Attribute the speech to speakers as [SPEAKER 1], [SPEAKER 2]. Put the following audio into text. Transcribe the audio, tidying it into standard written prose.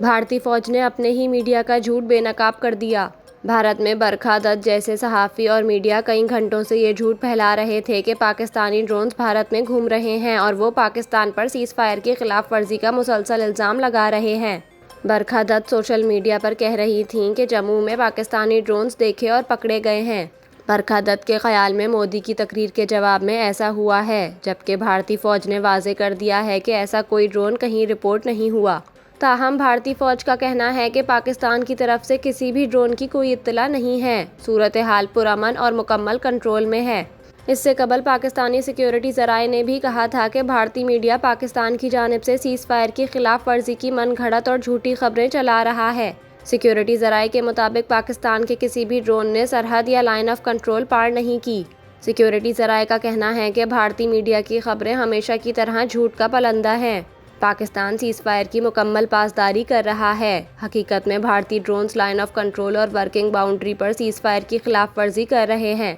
[SPEAKER 1] بھارتی فوج نے اپنے ہی میڈیا کا جھوٹ بے نقاب کر دیا۔ بھارت میں برکھا دت جیسے صحافی اور میڈیا کئی گھنٹوں سے یہ جھوٹ پھیلا رہے تھے کہ پاکستانی ڈرونز بھارت میں گھوم رہے ہیں اور وہ پاکستان پر سیز فائر کی خلاف ورزی کا مسلسل الزام لگا رہے ہیں۔ برکھا دت سوشل میڈیا پر کہہ رہی تھیں کہ جموں میں پاکستانی ڈرونز دیکھے اور پکڑے گئے ہیں۔ برکھا دت کے خیال میں مودی کی تقریر کے جواب میں ایسا ہوا ہے، جبکہ بھارتی فوج نے واضح کر دیا ہے کہ ایسا کوئی ڈرون کہیں رپورٹ نہیں ہوا۔ تاہم بھارتی فوج کا کہنا ہے کہ پاکستان کی طرف سے کسی بھی ڈرون کی کوئی اطلاع نہیں ہے۔ صورتحال پرامن اور مکمل کنٹرول میں ہے۔ اس سے قبل پاکستانی سیکیورٹی ذرائع نے بھی کہا تھا کہ بھارتی میڈیا پاکستان کی جانب سے سیز فائر کی خلاف ورزی کی من گھڑت اور جھوٹی خبریں چلا رہا ہے۔ سیکیورٹی ذرائع کے مطابق پاکستان کے کسی بھی ڈرون نے سرحد یا لائن آف کنٹرول پار نہیں کی۔ سیکیورٹی ذرائع کا کہنا ہے کہ بھارتی میڈیا کی خبریں ہمیشہ کی طرح جھوٹ کا پلندہ ہیں۔ پاکستان سیز فائر کی مکمل پاسداری کر رہا ہے۔ حقیقت میں بھارتی ڈرونز لائن آف کنٹرول اور ورکنگ باؤنڈری پر سیز فائر کی خلاف ورزی کر رہے ہیں۔